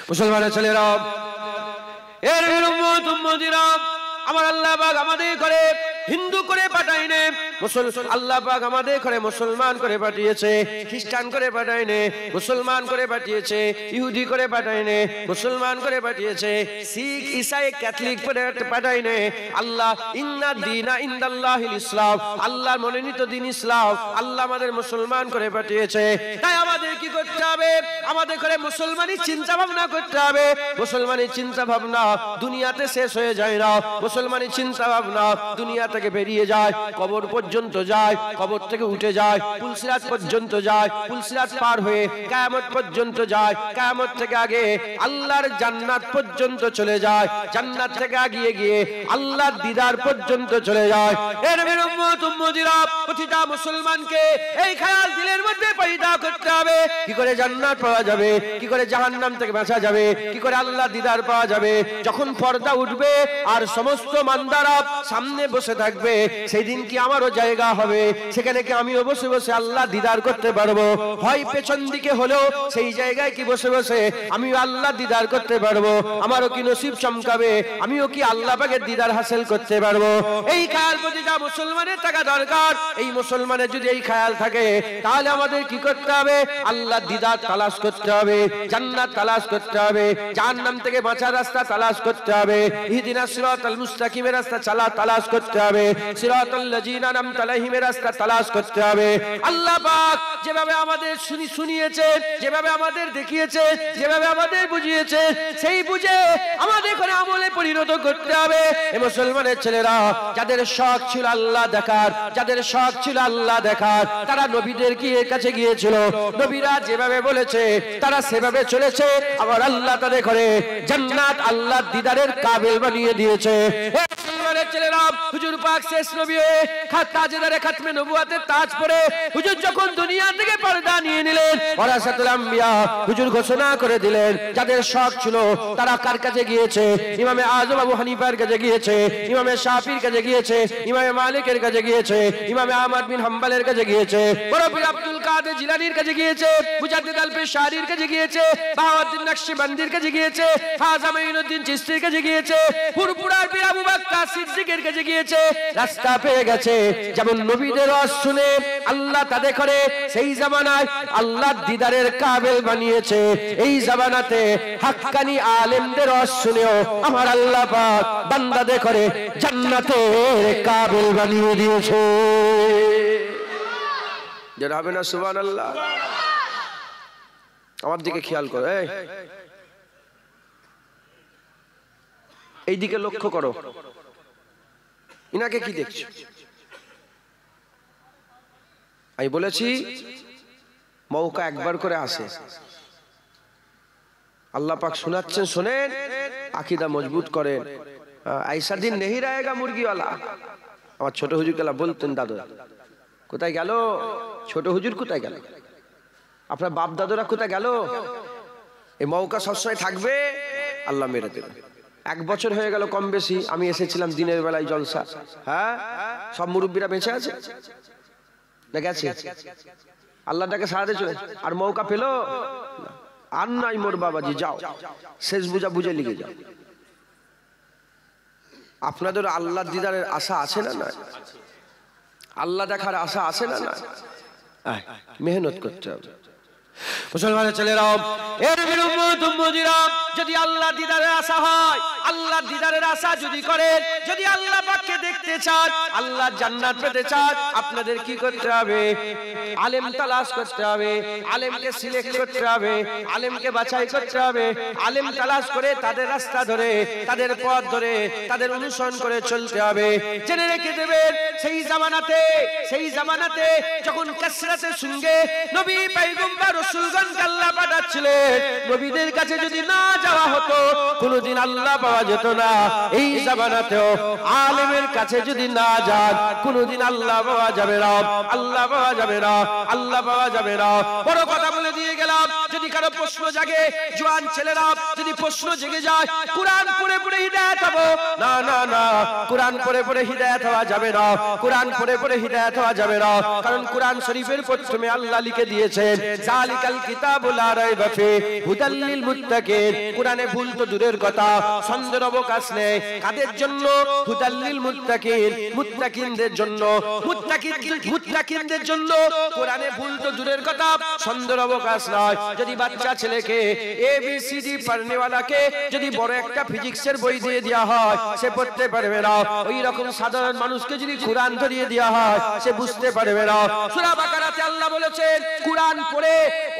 মুসলমানের ছেলেরা, এর উম্মত উম্মতিরা, আমার আল্লাহ পাক আমাদের করে হিন্দু করে পাঠায়নি, আল্লাহ পাক আমাদের করে মুসলমান করে পাঠিয়েছে। খ্রিস্টান করে পাঠায়নি, মুসলমান করে পাঠিয়েছে। ইহুদি করে পাঠায়নি, মুসলমান করে পাঠিয়েছে। শিখ, ঈসাই, ক্যাথলিক করে পাঠায়নি। আল্লাহ ইন্না দীনা ইনদাল্লাহিল ইসলাম, আল্লাহর মনোনীত দিন ইসলাম। আল্লাহ আমাদের মুসলমান করে পাঠিয়েছে। তাই আমাদের কি করতে হবে? আমাদের করে মুসলমানি চিন্তা ভাবনা করতে হবে। মুসলমানি চিন্তা ভাবনা দুনিয়াতে শেষ হয়ে যায় না। মুসলমানি চিন্তা ভাবনা দুনিয়া থেকে বেরিয়ে যায়, কবর পর্যন্ত যায়, কবর থেকে উঠে যায়, পুলসিরাত পর্যন্ত যায়, পুলসিরাত পার হয়ে কিয়ামত পর্যন্ত যায়, কিয়ামত থেকে আগে আল্লাহর জান্নাত পর্যন্ত চলে যায়, জান্নাত থেকে আগিয়ে গিয়ে আল্লাহর দিদার পর্যন্ত চলে যায়। এর নবীর উম্মত উম্মতিরা, প্রতিটা মুসলমানকে এই খেয়াল দিলের মধ্যে পয়দা করতে হবে, কি করে জান্নাত পাওয়া যাবে, কি করে জাহান্নাম থেকে বাঁচা যাবে, কি করে আল্লাহর দিদার পাওয়া যাবে। যখন পর্দা উঠবে আর সমস্ত মান্দারা সামনে বসে থাকবে, সেই দিন কি আমারও জায়গা হবে, সেখানে কি আমিও বসে বসে আল্লাহ দিদার করতে পারবো? হয় পেছন দিকে হলেও সেই জায়গায় কি বসে বসে আমি আল্লাহ দিদার করতে পারবো? আমারও কি নসিব চমকাবে? আমিও কি আল্লাহ পাকের দিদার হাসিল করতে পারবো? এই খেয়াল প্রতিটা মুসলমানের থাকা দরকার। এই মুসলমানের যদি এই খেয়াল থাকে, তাহলে আমাদের কি করতে হবে? আল্লাহ দিদার তালাশ করতে হবে, জান্নাত তালাশ করতে হবে, জাহান্নাম থেকে বাঁচার রাস্তা তালাশ করতে হবে, ইহদিনাস সিরাতাল মুস্তাকিমের রাস্তা তালাশ করতে হবে, সিরাতাল লাযিনা আনআমতা আলাইহিমের রাস্তা তালাশ করতে হবে। আল্লাহ পাক যেভাবে আমাদের শুনিয়েছে, যেভাবে আমাদের দেখিয়েছে, যেভাবে আমাদের বুঝিয়েছে, সেই বুঝে আমাদের করে আমলে পরিণত করতে হবে। এই মুসলমানের ছেলেরা, যাদের শখ ছিল আল্লাহ দেখার, যাদের শখ ছিল আল্লাহ দেখার, তারা নবীদের কাছে গিয়েছিল, নবীরা যেভাবে বলেছে তারা সেভাবে চলেছে। আবার আল্লাহ তাদের করে জান্নাত আল্লাহর দিদারের কাবিল বানিয়ে দিয়েছে। ছেলেরা, হুজুর পাক শেষ নবী হয়ে তাজদারে খাতমে নবুয়তের তাজ পরে হুজুর যখন দুনিয়া থেকে পর্দা নিয়ে নিলেন, ওয়ারাসাতুল আম্বিয়া হুজুর ঘোষণা করে দিলেন, যাদের শখ ছিল তারা কার কাছে গিয়েছে? ইমামে আযম আবু হানিফার কাছে গিয়েছে, ইমামে শাফির কাছে গিয়েছে, ইমামে মালিকের কাছে গিয়েছে, ইমামে আহমদ বিন হাম্বলের কাছে গিয়েছে, বড় পীর আব্দুল কাদের জিলানীর কাছে গিয়েছে, মুজাদ্দিদ আল-পেশারির কাছে গিয়েছে, বাহাউদ্দিন নকশবন্দির কাছে গিয়েছে, খাজা মাঈনুদ্দিন চিশতির কাছে গিয়েছে, ফুরফুরার পীর আবু বকর সিদ্দিকের কাছে গিয়েছে। রাস্তা পেয়ে গেছে। যেমন নবীদের ওয়াজ শুনে আল্লাহ তাদের করে সেই জামানায় আল্লাহর দিদারের কাবিল বানিয়েছে, এই জামানাতে হাক্কানি আলেমদের ওয়াজ শুনেও আমার আল্লাহ পাক বান্দাদের করে জান্নাতের কাবিল বানিয়ে দিয়েছে। যারা হবে না সুবহানাল্লাহ। আমার দিকে খেয়াল করো, এই দিকে লক্ষ্য করো, ইনাকে কি দেখছো? আমি বলেছি মৌকা একবার করে আসে, আল্লাহ পাক শোনাচ্ছেন, শোনেন, আকীদা মজবুত করেন। ऐसा दिन नहीं रहेगा मुर्गी वाला। আমার ছোট হুজুর কেলা বলতেন, দাদু কোথায় গেল? ছোট হুজুর কোথায় গেল? আপনার বাপ দাদুরা কোথায় গেল? এই মৌকা সবসময় থাকবে, আল্লাহ মেরে দেবে। 1 বছর হয়ে গেল কম বেশি আমি এসেছিলাম দিনের বেলায় জলসা। হ্যাঁ, সব মুরব্বীরা বেঁচে আছে না গেছে? আল্লাহটাকে সারাতে চলে আর মৌকা পেল আর নাই। মোর বাবাজি যাও, শেষ বুঝা বুঝে লিখে যাও। আপনাদের আল্লাহ দিদারের আশা আছে না? না, আল্লাহ দেখার আশা আছে না? না, মেহনত করতে হবে। মুসলমানের ছেলেরা, এর উম্মত উম্মতিরা, যদি আল্লাহ দিদারের আশা হয়, আল্লাহ দিদারের আশা যদি করেন, যদি আল্লাহ পাককে দেখতে চান, আল্লাহ জান্নাত পেতে চান, আপনাদের কি করতে হবে? আলেম তালাশ করতে হবে, আলেমকে সিলেক্ট করতে হবে, আলেমকে বাছাই করতে হবে, আলেম তালাশ করে তাদের রাস্তা ধরে, তাদের পথ ধরে, তাদের অনুসরণ করে চলতে হবে। জেনে রেখে দেবেন, সেই জামানাতে যখন কাসরাতের সঙ্গে নবী পয়গম্বর রাসূলগণকে আল্লাহ পাঠাচ্ছিলেন, নবীদের কাছে যদি না যাওয়া হতো কোনদিন আল্লাহ পাওয়া যেত না। এই জামানাতেও আলেমের কাছে যদি না যান কোনদিন আল্লাহ পাওয়া যাবে না, আল্লাহ পাওয়া যাবে না, আল্লাহ পাওয়া যাবে না। বড় কথা বলে দিয়ে গেলাম, যদি কারো প্রশ্ন জাগে, জওয়ান ছেলেরা যদি প্রশ্ন জেগে যায় কোরআন পড়ে পড়ে হিদায়াত হবো, না না না, কোরআন পড়ে পড়ে হিদায়াত হওয়া যাবে না, কোরআন পড়ে পড়ে হিদায়াত হওয়া যাবে না। কারণ কোরআন শরীফের প্রথমে আল্লাহ লিখে দিয়েছেন যালিকাল কিতাবুল লা রাইবা ফি হুদাল লিল মুত্তাকিন। কোরআনে ভুল তো দূরের কথা, সন্দেহের অবকাশ নেই। কাদের জন্য? হুদাল লিল মুত্তাকিন, মুত্তাকিনদের জন্য। মুত্তাকিনদের জন্য কোরআনে ভুল তো দূরের কথা, সন্দেহের অবকাশ নয়। যদি বাচ্চা ছেলেকে ABCD পড়নে ওয়ালাকে যদি বড় একটা ফিজিক্সের বই দিয়ে দেওয়া হয় সে পড়তে পারবে না, ওই রকম সাধারণ মানুষকে যদি কোরআন ধরিয়ে দেওয়া হয় সে বুঝতে পারবে না। সূরা বাকারাতে আল্লাহ বলেছেন কোরআন পড়ে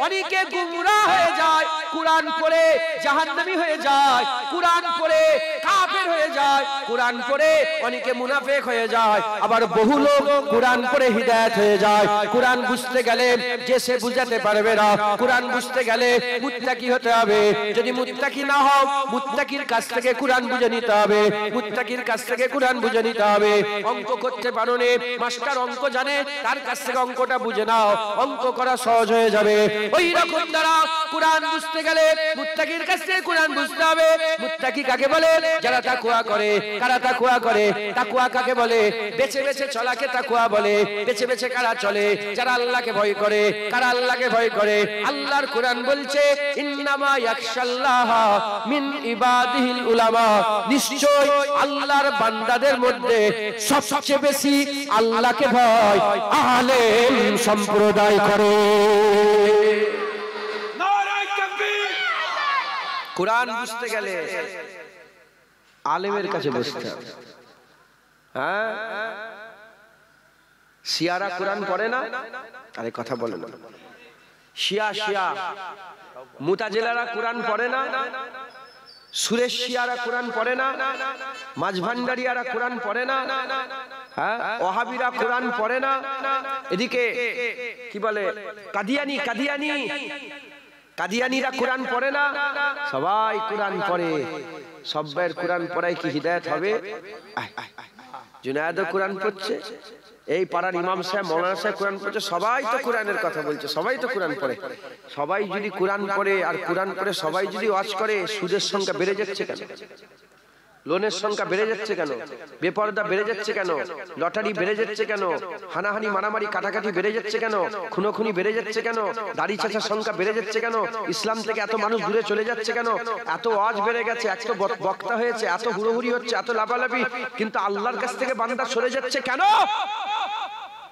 অনেকে গুমরাহ হয়ে যায়, কোরআন পড়ে জাহান্নামী হয়ে যায়, কোরআন পড়ে কাফের হয়ে যায়, কোরআন পড়ে অনেকে মুনাফিক হয়ে যায়, আবার বহু লোক কোরআন পড়ে হিদায়াত হয়ে যায়। কোরআন বুঝতে গেলে যে সে বুঝাতে পারবে না, কোরআন বুঝতে গেলে মুত্তাকি হতে হবে। যদি মুত্তাকি না হও, মুত্তাকির কাছ থেকে কোরআন বুঝে নিতে হবে, মুত্তাকির কাছ থেকে কোরআন বুঝে নিতে হবে। অঙ্ক করতে পারো নে, মাস্টার অঙ্ক জানে, তার কাছ থেকে অঙ্কটা বুঝে নাও, অঙ্ক করা সহজ হয়ে যাবে। ওই রকম দ্বারা কোরআন বুঝতে গেলে মুত্তাকির কাছ থেকে কোরআন বুঝতে হবে। মুত্তাকি কাকে বলে? যারা তাকওয়া করে। কারা তাকওয়া করে? তাকওয়া কাকে বলে? বেঁচে বেঁচে চলাকে তাকওয়া বলে। বেঁচে বেঁচে কারা চলে? যারা আল্লাহকে ভয় করে। কারা আল্লাহকে ভয় করে? আল্লাহর কোরআন বলছে ইন্নামা ইয়াখশাল্লাহ মিন ইবাদিহিল উলামা, নিশ্চয় আল্লাহর বান্দাদের মধ্যে সবচেয়ে বেশি আল্লাহকে ভয় আলেম সম্প্রদায় করে। কোরআন বুঝতে গেলে আলেমের কাছে বসতে হবে। হ্যাঁ, শিয়ারা কোরআন পড়ে না? আরে কথা বলে না। শিয়া মুতাজিলারা কোরআন পড়ে না? সুরেশ শিয়ারা কোরআন পড়ে না? মাঝভান্ডারিয়ারা কোরআন পড়ে না? হ্যাঁ, ওহাবিরা কোরআন পড়ে না? এদিকে কি বলে কাদিয়ানিরা কোরআন পড়ে না? সবাই কোরআন পড়ে। সবাইয়ের কোরআন পড়ায় কি হিদায়াত হবে? জুনায়েদও কোরআন পড়ছে, এই পাড়ার ইমাম সাহেব মৌলানা সাহেব কোরআন পড়ছে, সবাই তো কোরআনের কথা বলছে, সবাই তো কোরআন পড়ে। সবাই যদি কোরআন পড়ে আর কোরআন পড়ে সবাই যদি ওয়াজ করে, সুদের সংখ্যা বেড়ে যাচ্ছে কেন? লোনের সংখ্যা বেড়ে যাচ্ছে কেন? বেপরদা বেড়ে যাচ্ছে কেন? লটারি বেড়ে যাচ্ছে কেন? হানাহানি মারামারি কাটাকাটি বেড়ে যাচ্ছে কেন? খুনোখুনি বেড়ে যাচ্ছে কেন? দাড়ি চাচার সংখ্যা বেড়ে যাচ্ছে কেন? ইসলাম থেকে এত মানুষ দূরে চলে যাচ্ছে কেন? এত ওয়াজ বেড়ে গেছে, এত বক্তা হয়েছে, এত হুড়োহুড়ি হচ্ছে, এত লাফালাফি, কিন্তু আল্লাহর কাছ থেকে বান্দা সরে যাচ্ছে কেন?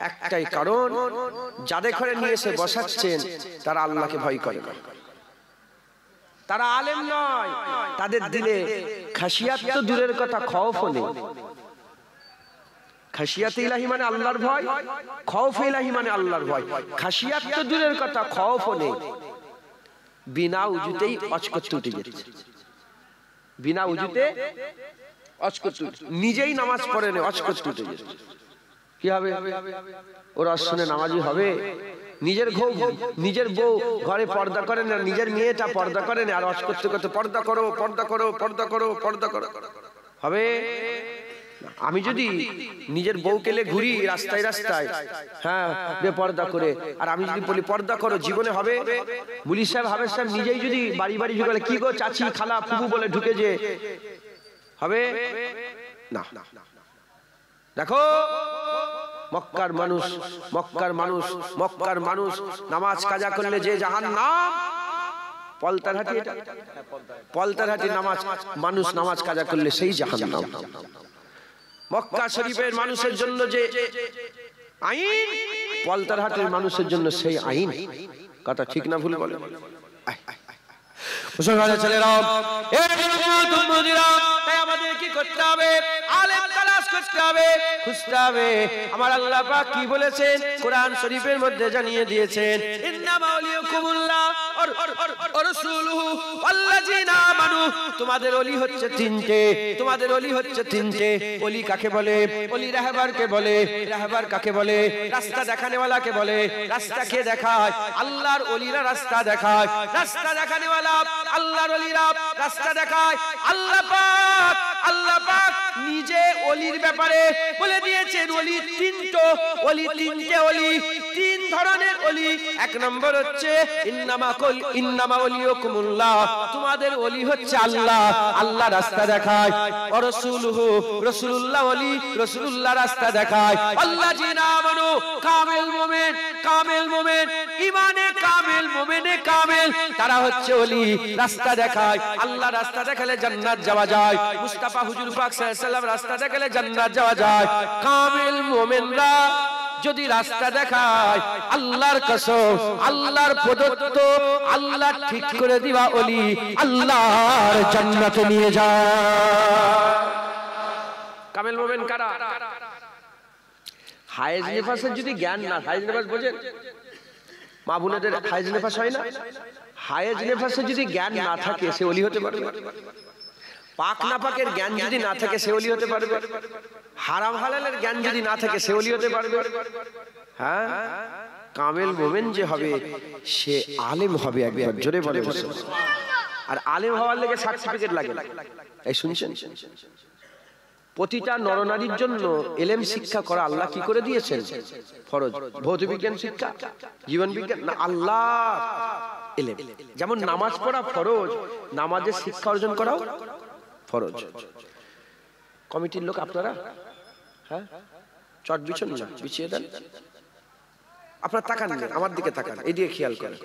একটাই কারণ, যাদের ঘরে নিয়ে এসে বসাচ্ছেন তারা আল্লাহকে ভয় করে না, তারা আলেম নয়, তাদের দিলে খাশিয়াত তো দূরের কথা, খৌফও নেই। খাশিয়াত ইলাহি মানে আল্লাহর ভয়, খৌফ ইলাহি মানে আল্লাহর ভয়। খাশিয়াত তো দূরের কথা, খৌফও নেই। বিনা উজুতেই অজকরতে উঠে যাচ্ছে, বিনা উজুতে অজকরতে, নিজেই নামাজ পড়ে না, অজকরতে উঠে যাচ্ছে। কি হবে? ওরা শুনে নামাজি হবে? নিজের বউ ঘরে পর্দা করে না, নিজের মেয়েটা পর্দা করে না, আর ওয়াজ করতে করতে পর্দা করো পর্দা করো পর্দা করো পর্দা করো হবে? আমি যদি নিজের বউকে লে ঘুরি রাস্তায় রাস্তায়, হ্যাঁ, বেপর্দা করে, আর আমি যদি বলি পর্দা করো, জীবনে হবে? মুলি সাহেব হাবেজ সাহেব নিজেই যদি বাড়ি বাড়ি ঢুকে কি গো চাচি খালা ফুফু বলে ঢুকে যে হবে না। দেখো মক্কার মানুষ নামাজ কাজা করলে যে জাহান্নাম, পলতারহাটি মানুষ নামাজ কাজা করলে সেই জাহান্নাম। মক্কা শরীফের মানুষের জন্য যে আইন, পলতারহাটের মানুষের জন্য সেই আইন। কথা ঠিক না ভুল বলে? মুসলমানের ছেলেরা, তাই আমাদের কি করতে হবে? আলেম তালাশ করতে হবে, খুঁজতে হবে। আমার আল্লাহ পাক কি বলেছেন কোরআন শরীফের মধ্যে জানিয়ে দিয়েছেন, ইন্নামা ওয়ালিয়াকুমুল্লাহ ওয়া রাসূলুহু ওয়াল্লাযিনা আমানু। তোমাদের ওলি হচ্ছে তিনটে, তোমাদের ওলি হচ্ছে তিনটে। ওলি কাকে বলে? ওলি রাহবারকে বলে। রাহবার কাকে বলে? রাস্তা দেখানেওয়ালাকে বলে। রাস্তা কে দেখায়? আল্লাহর ওলিরা রাস্তা দেখায়। রাস্তা দেখানেওয়ালা আল্লাহর ওলিরা রাস্তা দেখায়। আল্লাহ পাক নিজে ওলির ব্যাপারে বলে দিয়েছেন ওলি তিনটে, ওলি তিনটে, ওলি তিন ধরনের ওলি। এক নম্বর হচ্ছে ইন্নামা ওলিয়াকুমুল্লাহ, তোমাদের ওলি হচ্ছে আল্লাহ, আল্লাহ রাস্তা দেখায়। ওয়া রাসূলুহু, রাসূলুল্লাহ ওলি, রাসূলুল্লাহ রাস্তা দেখায়। আল্লাযিনা আমানু, কামিল মুমিন, কামিল মুমিন, ঈমানে কামিল, মুমিনে কামিল, তারা হচ্ছে ওলি, রাস্তা দেখায়। আল্লাহ রাস্তা দেখালে জান্নাত যাওয়া যায়, মুস্তাফা হুজুর পাক সাল্লাল্লাহু আলাইহি ওয়াসাল্লাম রাস্তা দেখালে জান্নাত যাওয়া যায়। কামিল মুমিনরা যদি রাস্তা দেখায়, আল্লাহর কসম, আল্লাহর প্রদত্ত, আল্লাহ ঠিক করে দিবা ওলি, আল্লাহর জান্নাতে নিয়ে যায়। কামিল মুমিন কারা? হায়েজ নেফাসের যদি জ্ঞান না, হায়েজ নেফাস বোঝেন মা বোনেদের, হায়েজ নেফাস হয় না? হায়েজ নেফাসের যদি জ্ঞান না থাকে সে ওলি হতে পারবে? পাক না পাকের জ্ঞান যদি না থাকে সে ওলি হতে পারবে? হারাম হালালের জ্ঞান যদি না থাকে সে ওলি হতে পারবে? হ্যাঁ, কামিল মুমিন যে হবে সে আলেম হবে। একবার জোরে বলে বসে। আর আলেম হওয়ার লেগে সার্টিফিকেট লাগে। এই শুনছেন, প্রতিটা নরনারীর জন্য এলেম শিক্ষা করা আল্লাহ কি করে দিয়েছেন? ফরজ। ভৌত বিজ্ঞান শিক্ষা, জীবন বিজ্ঞান না, আল্লাহ এলেম। যেমন নামাজ পড়া ফরজ, নামাজের শিক্ষা অর্জন করাও ফরজ। কমিটির লোক আপনারা, হ্যাঁ, চট বিছন না, বিছিয়ে দেন। আপনারা তাকান না, আমার দিকে তাকান, এই দিকে খেয়াল করেন।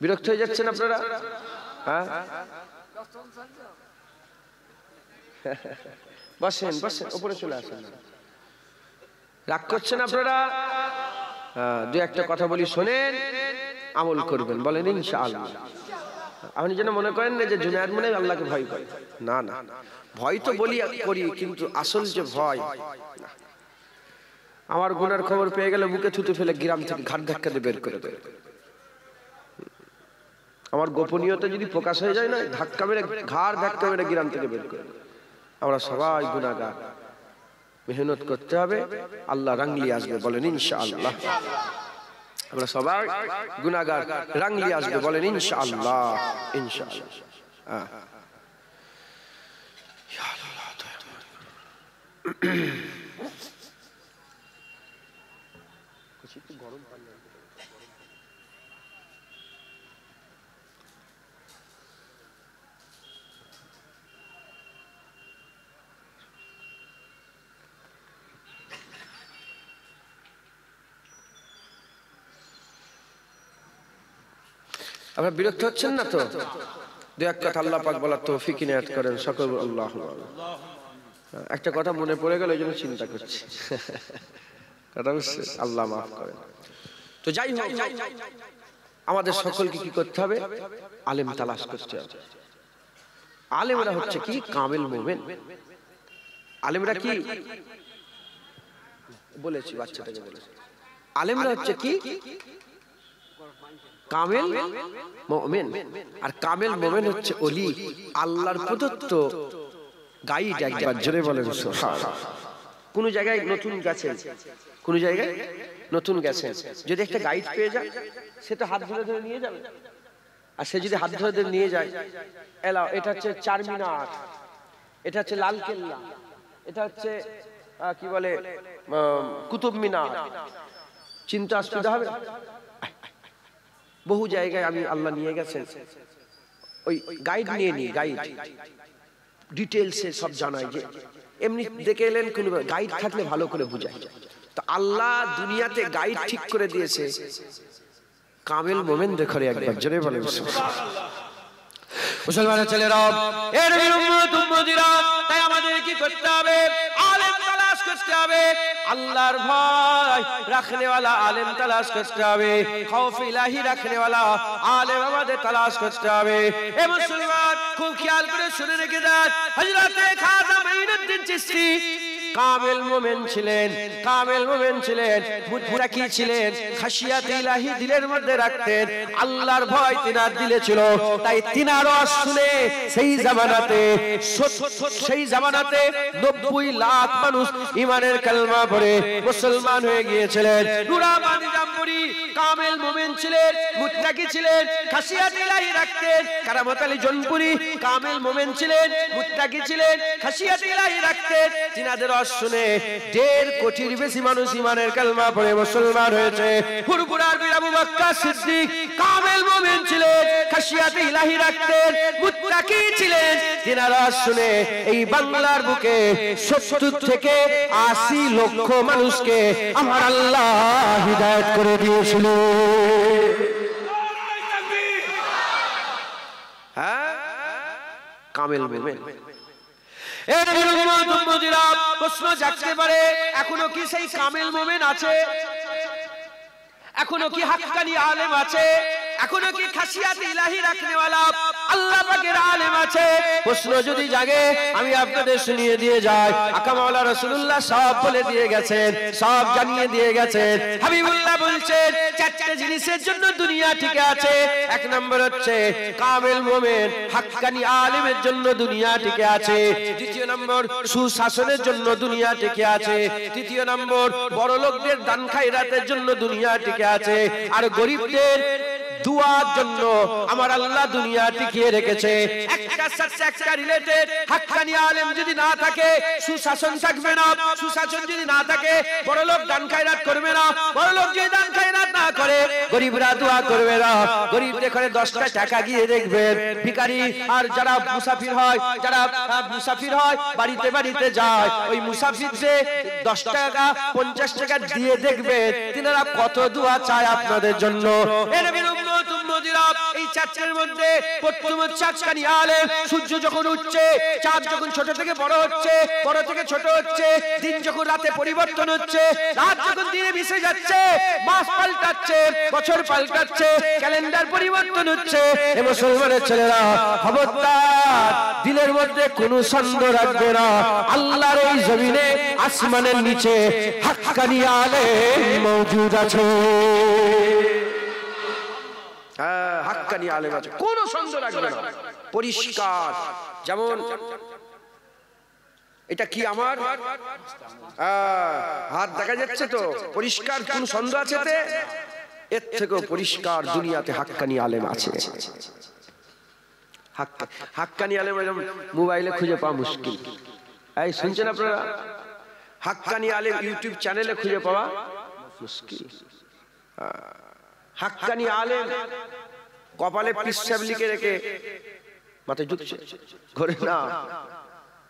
বিরক্ত হয়ে যাচ্ছেন আপনারা? হ্যাঁ, বসেন বসেন, উপরে চলে আসেন। রাগ করছেন আপনারা? দু একটা কথা বলি, শোনেন, আমল করবেন, বলেন ইনশাআল্লাহ। আপনি যেন মনে করেন না যে জুনায়েদ মনে আল্লাহকে ভয় করে। না না, ভয় তো বলি করি, কিন্তু আসল যে ভয়, আমার গুনার খবর পেয়ে গেলে বুকে থুতু ফেলে গ্রাম থেকে ঘাট ধাক্কা দিয়ে বের করে দেয়। আমার গোপনীয়তা যদি প্রকাশ হয়ে যায় না, ধাক্কা মেরে, ঘাড় ধাক্কা মেরে গ্রাম থেকে বের করে। আমরা সবাই গুনাহগার, মেহনত করতে হবে, আল্লাহ রাঙলি আসবে, বলেন ইনশাআল্লাহ। আমরা সবাই গুনাহগার, রাঙলি আসবে, বলেন ইনশাআল্লাহ। ইনশাআল্লাহ। গরম পানি আপনারা বিরক্ত হচ্ছেন না তো? দু এক কথা আল্লাহ পাক বলার তৌফিক ইনায়াত করেন সকল। আল্লাহ, একটা কথা মনে পড়ে গেল, এই জন্য চিন্তা করছি। কথা বুঝছে? আল্লাহ মাফ করেন। তো যাই হোক, আমাদের সকলকে কি করতে হবে? আলেম তালাশ করতে হবে। আলেমরা হচ্ছে কি? কামিল মুমিন। আলেমরা কি বলেছি? বাচ্চাটাকে বলেছি, আলেমরা হচ্ছে কি? কামিল মুমিন। আর কামিল মুমিন হচ্ছে ওলি, আল্লাহর প্রদত্ত গাইড। একবার জোরে বলেন সুবহানাল্লাহ। কোন জায়গায় নতুন গেছেন, কোন জায়গায় নতুন গেছেন, যদি একটা গাইড পেয়ে যায়, সে তো হাত ধরে ধরে নিয়ে যাবে। আর সে যদি হাত ধরে ধরে নিয়ে যায়, এলাও, এটা হচ্ছে চারমিনার, এটা হচ্ছে লাল কেল্লা, এটা হচ্ছে কি বলে কুতুব মিনার, চিন্তা অসুবিধা হবে? বহু জায়গায় আমি আল্লাহ নিয়ে গেছেন, ওই গাইড নিয়ে নি, গাইড ডিটেইলসে সব জানাই। যে এমনি দেখে এলেন, কোন গাইড থাকলে ভালো করে বুঝায়। তো আল্লাহ দুনিয়াতে গাইড ঠিক করে দিয়েছে কামিল মুমিনদের ঘরে। একবার জোরে বলেন সুবহানাল্লাহ। মুসলমানের ছেলেরা, এর উম্মত উম্মতিরা, তাই আমাদের কি করতে হবে? আলেম তালাশ করতে হবে, আল্লাহর ভয় রাখনেওয়ালা আলেম তালাশ করতে হবে, খৌফ ইলাহি রাখনেওয়ালা আলেম আমাদের তালাশ করতে হবে। এ মুসলমান, খুব খেয়াল করে শুনে রেখে দেন, হযরতে খাজা মাঈনুদ্দিন চিশতি কামিল মুমিন ছিলেন, কামিল মুমিন ছিলেন, মুত্তাকি ছিলেন, খাশিয়াত ইলাহি দিলের মধ্যে রাখতেন, আল্লাহর ভয় তিনার দিলে ছিল। তাই তিনার ওয়াজ শুনে সেই জামানাতে 90 লাখ মানুষ ঈমানের কালেমা পড়ে মুসলমান হয়ে গিয়েছিলেন। নুরাবানি জামপুরি কামিল মুমিন ছিলেন, মুত্তাকি ছিলেন, খাশিয়াত ইলাহি রাখতেন। কারামত আলী জনপুরি কামিল মুমিন ছিলেন, মুত্তাকি ছিলেন, খাশিয়াত ইলাহি রাখতেন। তিনাদের রস শুনে 1.5 কোটির বেশি মানুষ ইমানের কালেমা পড়ে মুসলমান হয়েছে। হুরপুরার বীর আবু বকর সিদ্দিক কামেল মুমিন ছিলেন, খাশিয়াতে ইলাহি রাখতেন, মুত্তাকি ছিলেন। তিনার রস শুনে এই বাংলার বুকে 70 থেকে 80 লক্ষ মানুষকে আমার আল্লাহ হিদায়াত করে দিয়েছিল। হ্যাঁ, কামেল মুমিন। এর উম্মতিরা প্রশ্ন জাগতে পারে, এখনো কি সেই কামেল মুমিন আছে? এখনো কি হাক্কানি আলেম আছে? এখনো কি খাশিয়াত ইলাহি রাখনেওয়ালা আল্লাহ পাকের আলেম আছে? প্রশ্ন যদি জাগে আমি আপনাদের শুনিয়ে দিয়ে যাই। আকা মাওলা রাসূলুল্লাহ সব বলে দিয়ে গেছেন, সব জানিয়ে দিয়ে গেছেন। হাবিবুল্লাহ বলছেন 4টে জিনিসের জন্য দুনিয়া টিকে আছে। 1 নম্বর হচ্ছে কামেল মুমিন, হাক্কানি আলেমের জন্য দুনিয়া টিকে আছে। 2 নম্বর সুশাসনের জন্য দুনিয়া টিকে আছে। 3 নম্বর বড় লোকদের দান খায়রাতের জন্য দুনিয়া টিকে আছে। আর গরিবদের দুয়ার জন্য আমার আল্লাহ দুনিয়া টিকিয়ে রেখেছে। একটা সাথে একটা রিলেটেড। হাক্কানি আলেম যদি না থাকে সুশাসন থাকবে না, সুশাসন যদি না থাকে বড় লোক দান খায়রাত করবে না, বড় লোক যদি দান খায়রাত না করে গরিবরা দোয়া করবে না। গরিবদের ঘরে 10টা টাকা গিয়ে দেখবেন ভিখারি আর যারা মুসাফির হয় বাড়িতে বাড়িতে যায়, ওই মুসাফিরকে 10 টাকা 50 টাকা দিয়ে দেখবেন তিনারা কত দোয়া চায় আপনাদের জন্য। এই 4টের মধ্যে প্রথম হচ্ছে হাক্কানি আলেম। সূর্য যখন উঠছে, চাঁদ যখন ছোট থেকে বড় হচ্ছে, বড় থেকে ছোট হচ্ছে, দিন যখন রাতে পরিবর্তন হচ্ছে, রাত যখন দিনে মিশে যাচ্ছে, মাস পাল্টাচ্ছে, বছর পাল্টাচ্ছে, ক্যালেন্ডার পরিবর্তন হচ্ছে, এ মুসলমানের ছেলেরা খবরদার দিলের মধ্যে কোনো সন্দেহ রাখবে না, আল্লাহর এই জমিনে আসমানের নিচে হাক্কানি আলেম মওজুদ আছে। হাক্কানি আলেম আছে, কোনো সন্দেহ রাখবে না, পরিষ্কার। যেমন এটা কি আমার হাত দেখা যাচ্ছে তো, পরিষ্কার, কোন সন্দেহ আছে? এর থেকেও পরিষ্কার দুনিয়াতে হাক্কানি আলেম আছে। হাক্কানি আলেম মোবাইলে খুঁজে পাওয়া মুশকিল। এই শুনছেন আপনারা? হাক্কানি আলেম ইউটিউব চ্যানেলে খুঁজে পাওয়া মুশকিল। হাক্কানি আলেম কপালে পিসাব লিখে রেখে মাথায় ঝুঁকছে ঘরে না,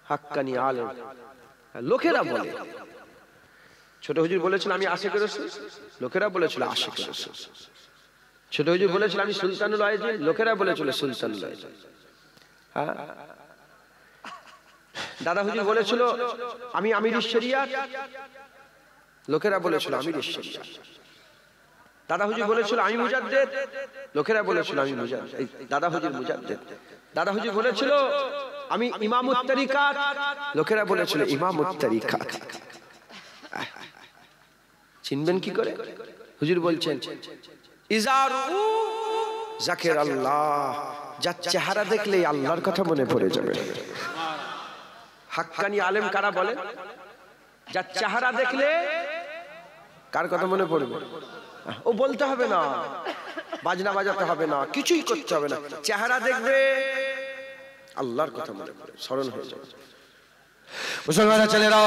হাক্কানি আলেম। লোকেরা বলে, ছোট হুজুর বলেছিল আমি আশিক রাসূল, লোকেরা বলেছিল আশিক রাসূল। ছোট হুজুর বলেছিল আমি সুলতানুল আইজিন, লোকেরা বলেছিল সুলতানুল আইজিন। হ্যাঁ, দাদা হুজুর বলেছিল আমি আমিরুশ শরিয়াত, লোকেরা বলেছিল আমিরুশ শরিয়াত। দাদা হুজুর বলেছিল আমি মুজাদ্দেদ, লোকেরা বলেছিল আমি মুজাদ্দেদ। দাদা হুজুর মুজাদ্দেদ। দাদা হুজুর বলেছিল আমি ইমামুত তরিকাত, লোকেরা বলেছিল ইমামুত তরিকাত। চিনবেন কি করে? হুজুর বলছেন ইজারু যাকির আল্লাহ, যার চেহারা দেখলেই আল্লাহর কথা মনে পড়ে যাবে। হাক্কানি আলেম কারা বলেন? যার চেহারা দেখলে কার কথা মনে পড়বে? ও বলতে হবে না, বাজনা বাজাতে হবে না, কিছুই করতে হবে না, চেহারা দেখবে আল্লাহর কথা মনে পড়ে, স্মরণ হয়ে যাবে। মুসলমানের ছেলেরা,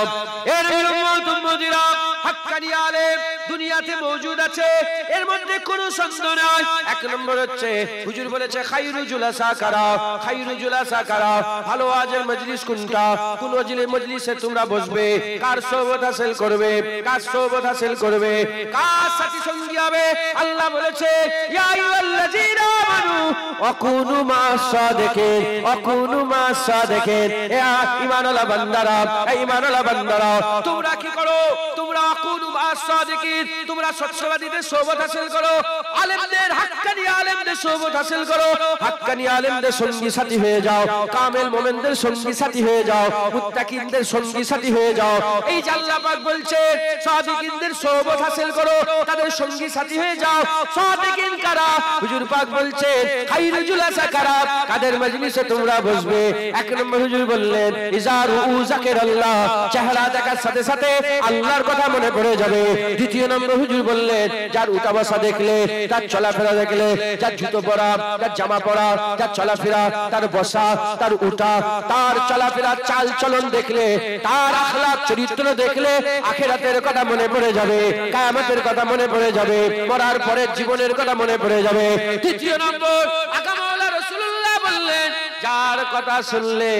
এর উম্মতিরা হাক্কানি আলেম দুনিয়াতে মওজুদ আছে, এর মধ্যে কোনো সন্দেহ নাই। 1 নম্বর হচ্ছে হুজুর বলেছে খায়রুল জুলাসা কারা, খায়রুল জুলাসা কারা, ভালো ওয়াজের মজলিস কোনটা, কোন ওয়াজের মজলিসে তোমরা বসবে, কার সোহবত হাসিল করবে, কার সোহবত হাসিল করবে, কার সাথী সঙ্গী হবে। আল্লাহ বলেছে ইয়া আইয়ুহাল্লাযীনা আমানু ওয়াকুনু মা'আস সাদিকিন, ওয়াকুনু মা'আস সাদিকিন। এ ঈমানওয়ালা বান্দারা, এই ঈমানওয়ালা বান্দারা তোমরা কি করো? তোমরা ওয়াকুনু মা'আস সাদিকিন, তোমরা সত্যবাদীদের সোহবত হাসিল করো, আলেমদের, হাক্কানি আলেমদের সোহবত হাসিল করো, হাক্কানি আলেমদের সঙ্গী সাথী হয়ে যাও, কামেল মুমিনদের সঙ্গী সাথী হয়ে যাও, মুত্তাকিনদের সঙ্গী সাথী হয়ে যাও। এই যে আল্লাহ পাক বলছে সাদিকিনদের সোহবত হাসিল করো, তাদের সঙ্গী সাথী হয়ে যাও। সাদিকিন কারা? হুজুর পাক বলছে খায়রুল জুলাসা কারা, কাদের মজলিসে তোমরা বসবে। 1 নম্বর হুজুর বললেন ইজারু যাকে পাকের আল্লাহ চেহারা দেখার সাথে সাথে আল্লাহর কথা মনে পড়ে যাবে। দ্বিতীয় নম্বর হুজুর বললেন যার উঠা বসা দেখলে, তার চলাফেরা দেখলে, যার জুতো পরা, তার জামা পরা, তার চলাফেরা, তার বসা, তার উঠা, তার চলাফেরা চাল চলন দেখলে, তার আখলাক চরিত্র দেখলে আখিরাতের কথা মনে পড়ে যাবে, কিয়ামতের কথা মনে পড়ে যাবে, মরার পরের জীবনের কথা মনে পড়ে যাবে। তৃতীয় নম্বর আকামাউলা রাসূলুল্লাহ বললেন যার কথা শুনলে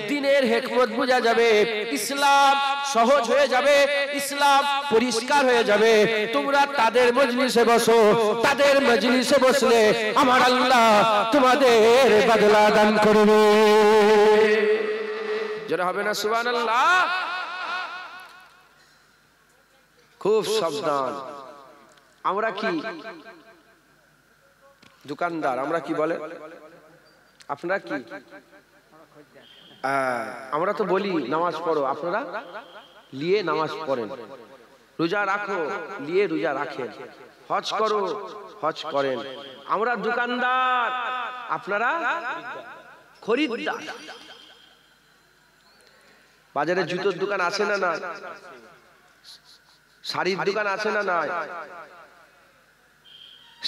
দ্বীনের হিকমত বোঝা যাবে, ইসলাম সহজ হয়ে যাবে, ইসলাম পরিষ্কার হয়ে যাবে। তোমরা তাদের মজলিসে বসো, তাদের মজলিসে বসলে আমার আল্লাহ তোমাদের বদলা দান করবে। যারা হবে না সুবহানাল্লাহ। খুব সাবধান। আমরা কি দোকানদার, আমরা কি বলে, আপনারা কি, আমরা তো বলি নামাজ পড়ো, আপনারা লিয়ে নামাজ পড়েন, রোজা রাখো লিয়ে রোজা রাখেন, হজ করো হজ করেন। আমরা দোকানদার, আপনারা খরিদ্দার। বাজারে জুতোর দোকান আছে না নাই? শাড়ির দোকান আছে না নাই?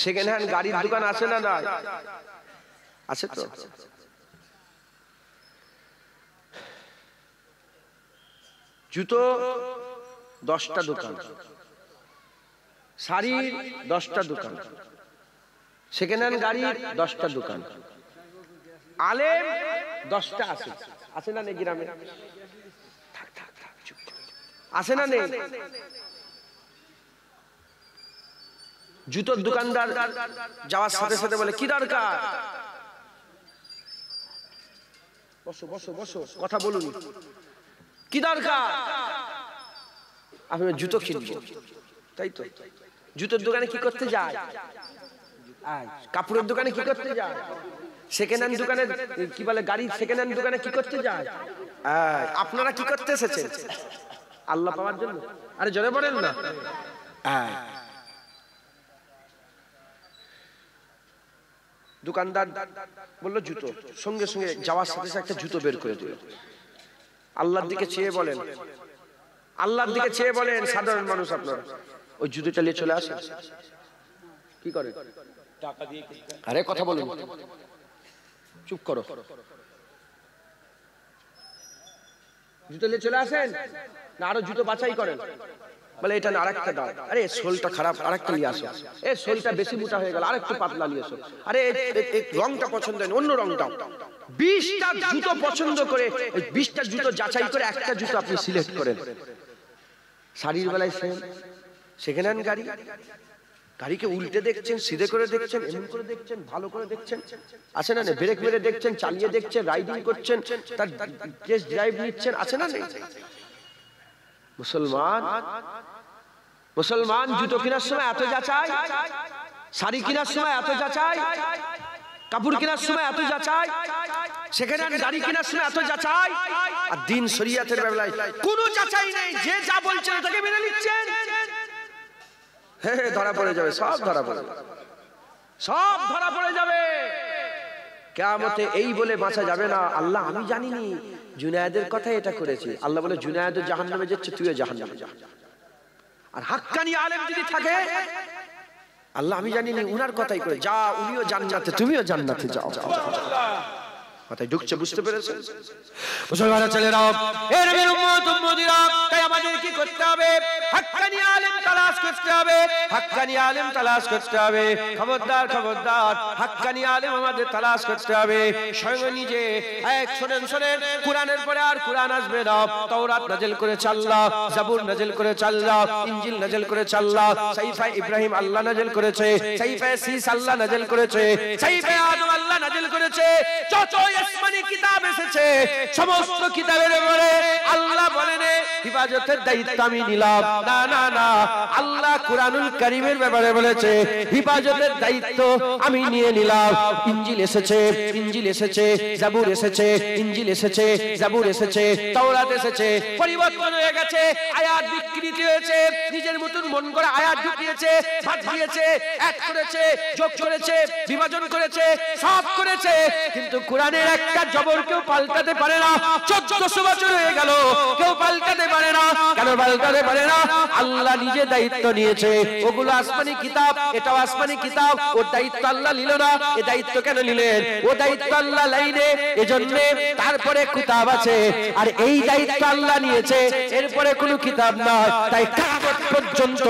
সেকেন্ড হ্যান্ড গাড়ির দোকান আছে না নাই? আছে তো। জুতো 10টা দোকান, শাড়ির 10টা দোকান, সেকেন্ড হ্যান্ড গাড়ির 10টা দোকান, আলেম 10টা আছে। আছে না নেই গ্রামে? আছে না নেই? জুতোর দোকানদার যাওয়ার সাথে সাথে বলে কি দরকার, বসো বসো বসো, কথা বলুন, কি দরকার? আমি জুতো কিনবো, তাই তো। জুতোর দোকানে কি করতে যায়? কাপড়ের দোকানে কি করতে যায়? সেকেন্ড হ্যান্ড দোকানে কি বলে, গাড়ির সেকেন্ড হ্যান্ড দোকানে কি করতে যায়? আপনারা কি করতে এসেছেন? আল্লাহ পাওয়ার জন্য। আরে জোরে বলেন না। দোকানদার বললো জুতো, সঙ্গে সঙ্গে যাওয়ার সাথে সাথে একটা জুতো বের করে দিল। আল্লাহর দিকে চেয়ে বলেন, আল্লাহর দিকে চেয়ে বলেন, সাধারণ মানুষ আপনারা ওই জুতোটা নিয়ে চলে আসেন, কি করে? টাকা দিয়ে। আরে কথা বলুন, চুপ করো। জুতো নিয়ে চলে আসেন না আরো জুতো বাছাই করেন? বলে এটা না আরেকটা দাও। আরে সোলটা খারাপ, আরেকটা নিয়ে আসো। এই সোলটা বেশি মোটা হয়ে গেল, আরেকটু পাতলা নিয়ে আসো। আরে এই রংটা পছন্দ হয়, অন্য রংটাও। 20টা জুতো পছন্দ করে 20টা জুতো যাচাই করে একটা জুতো আপনি সিলেক্ট করেন। শাড়ির বেলায় সেম, সেকেন্ড হ্যান্ড গাড়ি, গাড়িকে উল্টে দেখছেন, সিধে করে দেখছেন, এমন করে দেখছেন, ভালো করে দেখছেন, আছে না? ব্রেক মেরে দেখছেন, চালিয়ে দেখছেন, রাইডিং করছেন, তার টেস্ট ড্রাইভ নিচ্ছেন, আছে না? মুসলমান, মুসলমান জুতো কেনার সময় এত যাচাই, শাড়ি কেনার সময় এত যাচাই, কাপড় কেনার সময় এত যাচাই, সেকেন্ড হ্যান্ড গাড়ি কেনার সময় এত যাচাই, আর দিন শরিয়াতের বেলায় কোনো যাচাই নেই, যে যা বলছেন তাকে মেনে নিচ্ছেন। হ্যাঁ, ধরা পড়ে যাবে, সব ধরা পড়ে যাবে, সব ধরা পড়ে যাবে। কিয়ামতে এই বলে বাঁচা যাবে না, আল্লাহ আমি জানিনি জুনায়েদের কথা এটা করেছে। আল্লাহ বলে জুনায়েদ জাহান্নামে যাচ্ছে, তুইও জাহান্নামে যা। আর হাক্কানি আলেম যদি থাকে, আল্লাহ আমি জানিনি উনার কথাই করে যা, উনিও জান্নাতে, তুমিও জান্নাতে যাও। কথাই ঢুকছে, বুঝতে পেরেছেন? মুসলমানের ছেলেরা, এর উম্মত উম্মতিরা, তাই আমাদের কি করতে হবে? হাক্কানি আলেম তালাশ করতে হবে, হাক্কানি আলেম তালাশ করতে হবে। খবরদার খবরদার, হাক্কানি আলেম আমাদের তালাশ করতে হবে। স্বয়ং নিজে এক শোনেন শোনেন, কোরআনের পরে আর কোরআন আসবে না। তাওরাত নাযিল করেছে আল্লাহ, জাবুর নাযিল করেছে আল্লাহ, ইনজিল নাযিল করেছে আল্লাহ, সাহিফা ইব্রাহিম আল্লাহ নাযিল করেছে, সাহিফা সিস আল্লাহ নাযিল করেছে, সাহিফা আদম আল্লাহ নাযিল করেছে। যত আসমানি কিতাব এসেছে, সমস্ত কিতাবের উপরে আল্লাহ বলেন হিফাজতের দায়িত্ব আমি নিলাম। না না না, আল্লাহ কুরআনুল কারীমের ব্যাপারে বলেছে হিফাজতের দায়িত্ব আমি নিয়ে নিলাম। ইনজিল এসেছে, ইনজিল এসেছে, জাবুর এসেছে, ইনজিল এসেছে, জাবুর এসেছে, তাওরাত এসেছে, পরিবর্তন হয়ে গেছে, আয়াত বিকৃতি হয়েছে, নিজের মতন মন করে আয়াত ঢুকিয়েছে, বাদ দিয়েছে, এক করেছে, যোগ করেছে, বিভাজন করেছে, সব করেছে, কিন্তু কোরআনের একটা জবরকেও পাল্টাতে পারে না। 1400 বছর হয়ে গেল, কেউ পাল্টাতে পারে না। কেন পাল্টাতে পারে না? আল্লাহ নিজে দায়িত্ব নিয়েছে। ওগুলো আসমানি কিতাব, এটাও আসমানি কিতাব। ওর দায়িত্ব আল্লাহ নিল না। এই দায়িত্ব কেন নিলেন? ও দায়িত্ব আল্লাহ লাইনে, এজন্য তারপরে কিতাব আছে। আর এই দায়িত্ব আল্লাহ নিয়েছে, এরপরে কোনো কিতাব নয়। তাই কিয়ামত পর্যন্ত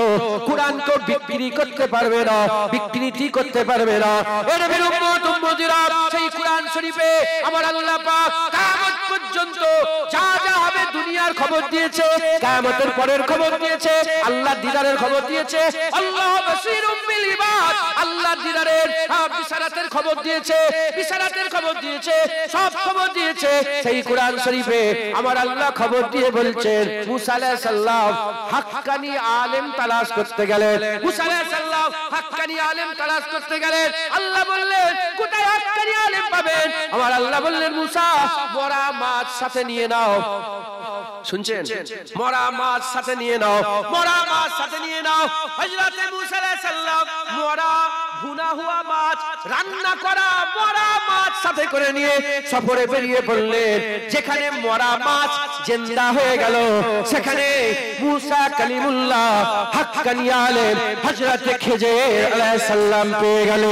কোরআনকে বিক্রি করতে পারবে না, বিকৃতি করতে পারবে না। এর উম্মত উম্মতিরা সেই কোরআন শরীফে আমার আল্লাহ পাক কিয়ামত পর্যন্ত যা যা হবে দুনিয়ার খবর দিয়েছে, কিয়ামতের পরের খবর দিয়েছে, আল্লাহর দিদারের খবর দিয়েছে। আল্লাহ বাসীরুম বিল ইবাদ, আল্লাহর দিদারের বিশারাতের খবর দিয়েছে, বিশারাতের খবর দিয়েছে, সব খবর দিয়েছে। সেই কোরআন শরীফে আমার আল্লাহ খবর দিয়ে বলছেন, মুসা আলাইহিস সালাম হাক্কানি আলেম তালাশ করতে গেলেন। মুসা আলাইহিস সালাম হাক্কানি আলেম তালাশ করতে গেলেন। আল্লাহ বললেন, কোথায় হাক্কানি আলেম পাবেন? আমার আল্লাহ বললেন, মুসা মরা মাছ সাথে নিয়ে নাও। শুনছেন? মরা মাছ সাথে নিয়ে নাও, মরা মাছ সাথে নিয়ে নাও। হযরত মুসা আলাইহিস সালাম মরা ভুনা হুয়া মাছ, রান্না করা মরা মাছ সাথে করে নিয়ে সফরে বেরিয়ে পড়লেন। যেখানে মরা মাছ জিন্দা হয়ে গেল, সেখানে মুসা কালিমুল্লাহ হাক্কানি আলেম হযরত খিজির আলাইহিস সালাম পেয়ে গেল।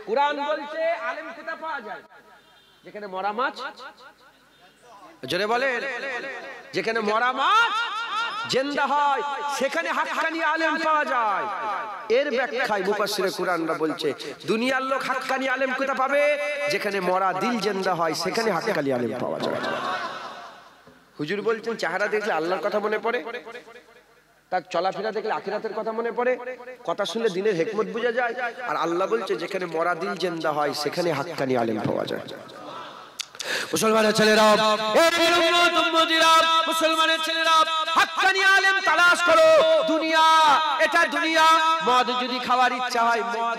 কুরআন বলছে আলেম কোথা পাওয়া যায়? যেখানে মরা মাছ, জোরে বলেন, যেখানে মরা মাছ জিন্দা হয় সেখানে হাক্কানি আলেম পাওয়া যায়। এর ব্যাখ্যায় মুফাসসিরে কুরআনরা বলছে, দুনিয়ার লোক হাক্কানি আলেম কোথা পাবে? যেখানে মরা দিল জিন্দা হয় সেখানে হাক্কানি আলেম পাওয়া যায়। হুজুর বলছেন, চেহারা দেখলে আল্লাহর কথা মনে পড়ে, তার চলাফেরা দেখলে আখিরাতের কথা মনে পড়ে, কথা শুনলে দিনের হিকমত বোঝা যায়। আর আল্লাহ বলছে, যেখানে মরা দিল জিন্দা হয় সেখানে হাক্কানি আলেম পাওয়া যায়। মুসলমানের ছেলেরা, এই উম্মত উম্মতিরা, মুসলমানের ছেলেরা, হাক্কানি আলেম তালাশ করো। দুনিয়া, এটা দুনিয়া। মদ যদি খাওয়ার ইচ্ছা হয়, মদ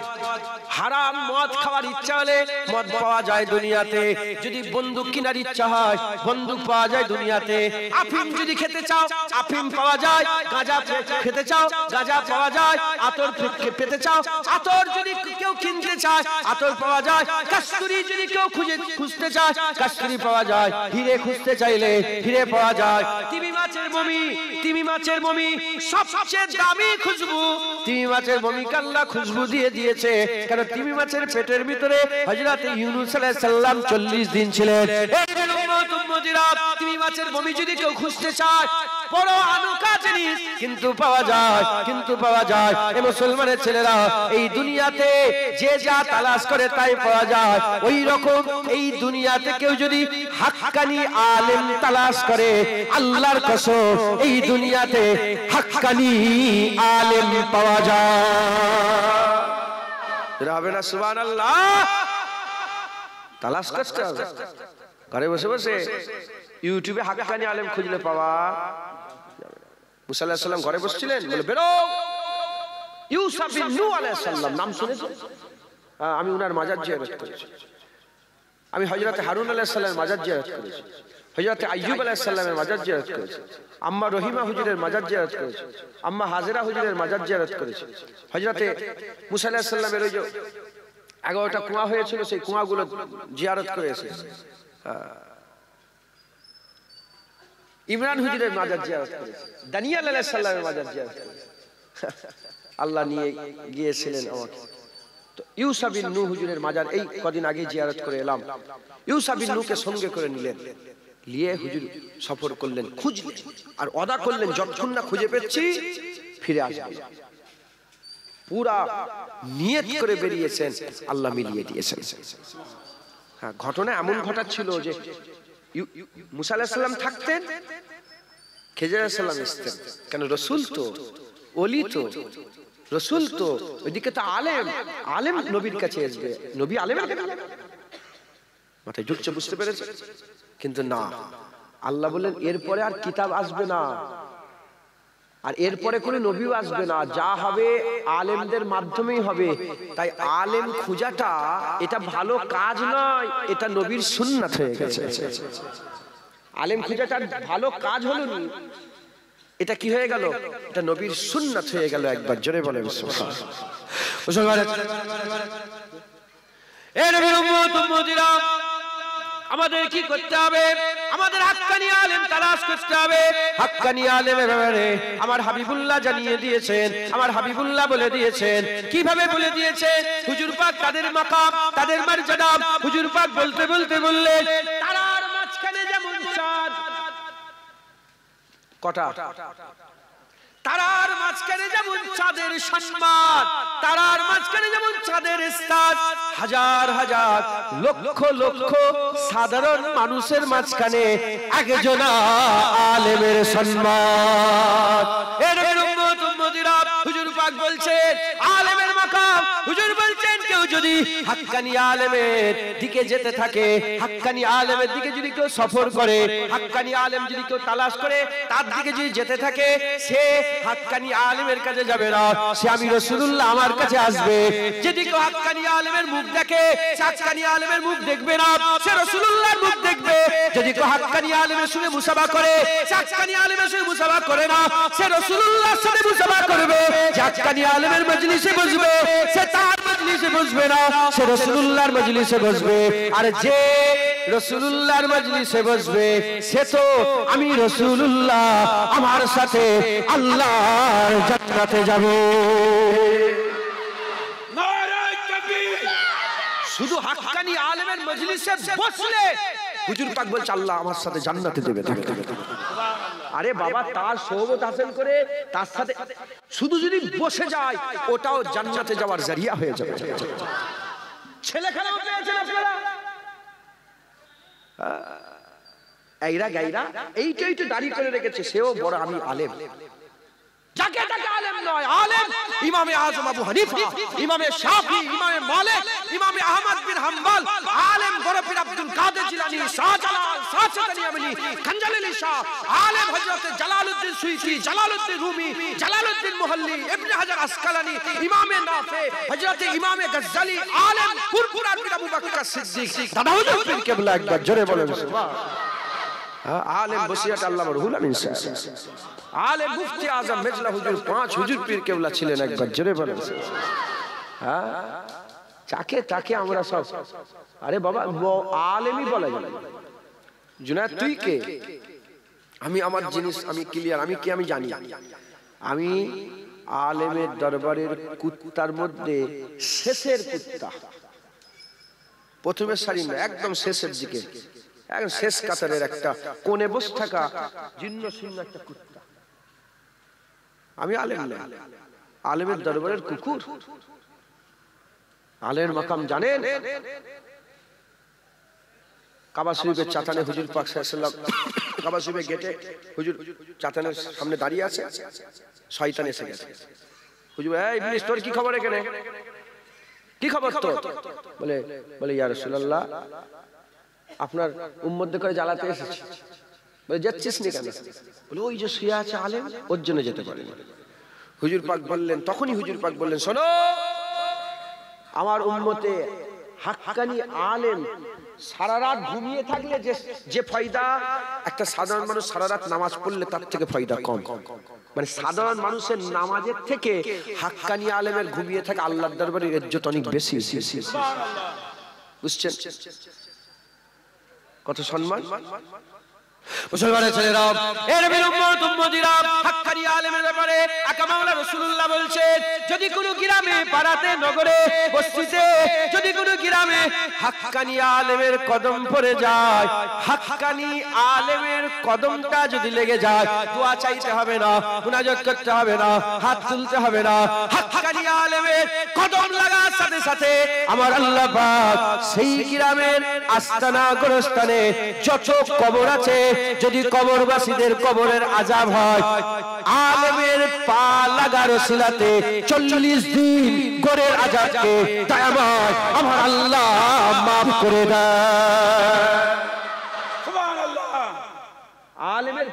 হারাম মদ খাওয়ার ইচ্ছা হলে মদ পাওয়া যায় দুনিয়াতে। যদি বন্দুক কেনার ইচ্ছা হয়, বন্দুক পাওয়া যায় দুনিয়াতে। আফিম যদি খেতে চাও, আফিম পাওয়া যায়। গাঁজা খেতে চাও, গাঁজা পাওয়া যায়। আতর পেতে চাও, আতর যদি কেউ কিনতে চায়, আতর পাওয়া যায়। কস্তুরী যদি কেউ খুঁজতে চায়, কস্তুরী পাওয়া যায়। হিরে খুঁজতে চাইলে হিরে পাওয়া যায়। তিমি মাছের বমি, তিমি মাছের বমি সবচেয়ে দামি খুশবু। তিমি মাছের বমি আল্লাহ খুশবু দিয়ে দিয়েছে। কারণ তিমি মাছের পেটের ভিতরে হযরত ইউনূস আলাইহিস সালাম 40 দিন ছিলেন। এই উম্মত উম্মতিরা, তিমি মাছের বমি যদি কেউ খুঁজতে চায়, বড় আনুকা জিনিস, কিন্তু পাওয়া যায়, কিন্তু পাওয়া যায়। এই মুসলমানের ছেলেরা, এই দুনিয়াতে যে যা তালাশ করে তাই পাওয়া যায়। ওই রকম এই দুনিয়াতে কেউ যদি হাক্কানি আলেম তালাশ করে, আল্লাহর কসম এই দুনিয়াতে হাক্কানি আলেম পাওয়া যায়। হবে না? সুবহানাল্লাহ। তালাশ করতে হবে। ঘরে বসে বসে ইউটিউবে হাক্কানি আলেম খুঁজলে পাওয়া। মুসা আলাইহিস সালাম ঘরে বসছিলেন, বলে বেরো। ইউসুফ বিন নূহ আলাইহিস সালাম নাম শুনেছেন? আমি উনার মাজার জিয়ারত করেছি। আমি হযরত হারুন আলাইহিস সালামের মাজার জিয়ারত করেছি। হযরত আইয়ুব আলাইহিস সালামের মাজার জিয়ারত করেছি। আম্মা রহিমা হুজুরের মাজার জিয়ারত করেছি। আম্মা হাজেরা হুজুরের মাজার জিয়ারত করেছি। হযরত মুসা আলাইহিস সালামের ওই যে 11টা কুয়া হয়েছিল, সেই কুয়াগুলো জিয়ারত করেছে। ইমরান হুজুরের মাজার জিয়ারত করেছে। দানিয়েল আলাইহিস সালামের মাজার জিয়ারত করেছে। আল্লাহ নিয়ে গিয়েছিলেন আমাকে। তো ইউসুফ বিন নূহ হুজুরের মাজার এই কদিন আগে জিয়ারত করে এলাম। ইউসুফ বিন নূহকে সঙ্গে করে নিলেন, নিয়ে হুজুর সফর করলেন, খুঁজলেন আর ওয়াদা করলেন, যতক্ষণ না খুঁজে পেয়েছি ফিরে আসবেন। পুরা নিয়ত করে বেরিয়েছেন, আল্লাহ মিলিয়ে দিয়েছেন। হ্যাঁ, ঘটনা এমন ঘটাচ্ছিল যে মুসা আলাইহিস সালাম থাকতেন, খিজির আলাইহিস সালাম আসতেন। কেন? রাসূল তো, ওলি তো, রাসূল তো, ওইদিকে তো আলেম, আলেম নবীর কাছে আসবে, নবী আলেমের কাছে। মাথায় ঢুকছে, বুঝতে পেরেছে? কিন্তু না, আল্লাহ বললেন এরপরে আর কিতাব আসবে না, আর এরপরে কোনো নবীও আসবে না, যা হবে আলেমদের মাধ্যমেই হবে। তাই আলেম খোঁজাটা এটা ভালো কাজ নয়, এটা নবীর সুন্নাত হয়ে গেছে। আলেম খোঁজাটা ভালো কাজ হলো না, এটা কি হয়ে গেল? এটা নবীর সুন্নাত হয়ে গেল। একবার জোরে বলেন সুবহানাল্লাহ। আমাদের কি করতে হবে? আমাদের হাক্কানি আলেম তালাশ করতে হবে। হাক্কানি আলেমের ব্যাপারে আমার হাবিবুল্লাহ জানিয়ে দিয়েছেন, আমার হাবিবুল্লাহ বলে দিয়েছেন। কিভাবে বলে দিয়েছেন? হুজুর পাক তাদের মাকাম, তাদের মর্যাদা হুজুর পাক বলতে বলতে বললেন, তারার মাঝখানে যেমন চাঁদ, কটা? তারার মাঝখানে যেমন চাঁদের সম্মান, তারার মাঝখানে যেমন চাঁদের স্থান, হাজার হাজার লক্ষ লক্ষ সাধারণ মানুষের মাঝখানে একজন আলেমের সম্মান। এর উম্মত উম্মতিরা হুজুর পাক বলছেন আলেমের মাকাম। হুজুর বলছেন কেউ যদি হাক্কানি আলেমের দিকে যেতে থাকে, হাক্কানি আলেমের দিকে যদি কেউ সফর করে, হাক্কানি আলেম যদি কেউ তালাশ করে তার দিকে যদি যেতে থাকে, সে হাক্কানি আলেমের কাছে যাবে না, সে আমি রাসূলুল্লাহ আমার কাছে আসবে। যদি কেউ হাক্কানি আলেমের মুখ দেখে, সে হাক্কানি আলেমের মুখ দেখবে না, সে রাসূলুল্লাহর মুখ দেখবে। যদি কেউ হাক্কানি আলেমের সঙ্গে মুসাফা করে, সে হাক্কানি আলেমের সঙ্গে মুসাফা করে না, সে রাসূলুল্লাহর সাথে মুসাফা করবে। যে হাক্কানি আলেমের মজলিসে বসবে, সে তার মজলিসে বসবে না, সে রাসূলুল্লাহর মজলিসে বসবে। আর যে রাসূলুল্লাহর মজলিসে বসবে, সে তো আমি রাসূলুল্লাহ আমার সাথে আল্লাহর জান্নাতে যাবে। নারায়ে তাকবীর। শুধু হাক্কানি আলেমের মজলিসে বসলে হুজুর পাক বলছে আল্লাহ আমার সাথে জান্নাতে দেবে। আরে বাবা, তার সোহবত হাসিল করে তার সাথে শুধু যদি বসে যায়, ওটাও জান্নাতে যাওয়ার জরিয়া হয়ে যাবে। ছেলেখেলাও পেয়েছেন আপনারা, এইরা গাইরা এইটাই তো দাড়ি করে রেখেছে, সেও বড় আমি আলেম। যাকে যাকে আলেম নয়, আলেম ইমামে আজম আবু হানিফা, ইমামে শাফি, ইমামে মালিক, ইমামে আহমদ বিন হাম্বল, আলেম বড় পীর আব্দুল কাদের জিলানী, শাহজালাল, শাহজালাল ইয়ামানি, খঞ্জালি শাহ, আলেম হযরত Jalaluddin Suyuti, Jalaluddin Rumi, Jalaluddin Mahalli, Ibn Hajar Asqalani, ইমামে নাফি, হযরত ইমামে গজ্জালি, আলেম পুরপুরা পীর আবু বকর সিদ্দিক, দাদা হুজুর পীর কেবলা। একবার জোরে বলেন সুবহান। আলেম বসিয়াত আল্লামা রুহুল আমিন সাহেব, আলেম মুফতি আজম মেজলা হুজুর, 5 হুজুর পীর কেবলা ছিলেন। একবার জোরে বলেন। হ্যাঁ, চাকে তাকে আমরা সব, আরে বাবা আলেমই বলা যায়। জুনায়েদ তুই কে? আমি আমার জিনিস আমি ক্লিয়ার, আমি কি আমি জানি। আমি আলেমের দরবারের কুত্তার মধ্যে শেষের কুত্তা, প্রথমের সারি না, একদম শেষের দিকে, একদম শেষ কাতারের একটা কোণে বসে থাকা জিন্ন শূন্য একটা কুত্তা। আমি আলেম না, আলেমের দরবারের কুকুর। আলেমের মাকাম জানেন? কাবা শরীফের চাতানে হুজুর পাক সাল্লাল্লাহু আলাইহি ওয়াসাল্লাম, কাবা শরীফের গেটে হুজুর চাতানের সামনে দাঁড়িয়ে আছে, শয়তান এসে গেছে। হুজুর, এই ইবলিস তোর কি খবর এখানে? কি খবর তোর? বলে ইয়া রাসূলুল্লাহ, আপনার উম্মতদের করে জ্বালাতে এসেছি। বলে যাচ্ছিস নি কেন? বলে ওই যে শুয়ে আছে আলেম, ওর জন্য যেতে পারিনি। হুজুর পাক বললেন, তখনই হুজুর পাক বললেন, শোনো, আমার উম্মতে হাক্কানি আলেম সারা রাত ঘুমিয়ে থাকলে যে ফায়দা, একটা সাধারণ মানুষ সারা রাত নামাজ পড়লে তার থেকে ফায়দা কম। মানে সাধারণ মানুষের নামাজের থেকে হাক্কানি আলেমের ঘুমিয়ে থাকে আল্লাহর দরবারে ইজ্জত অনেক বেশি। বুঝছেন কত সম্মান? মুসলমানের ছেলেরা, এর উম্মত উম্মতিরা, হাক্কানি আলেমের ব্যাপারে আকা মাওলা রাসূলুল্লাহ বলছেন, যদি কোনো গ্রামে, পাড়াতে, নগরে, বস্তিতে, যদি কোনো গ্রামে হাক্কানি আলেমের কদম পড়ে যায়, হাক্কানি আলেমের কদমটা যদি লেগে যায়, দোয়া চাইতে হবে না, মুনাজাত করতে হবে না, হাত তুলতে হবে না। হাক্কানি আলেমের কদম লাগার সাথে সাথে আমার আল্লাহ পাক সেই গ্রামের আস্তানা গোরস্থানে যত কবর আছে, যদি কবরবাসীদের কবরের আযাব হয়, আলেমের পা লাগার ওসিলাতে 40 দিন গোরের আযাবকে দয়াময় আমার আল্লাহ maaf করে দেয়। সুবহানাল্লাহ। আলেমের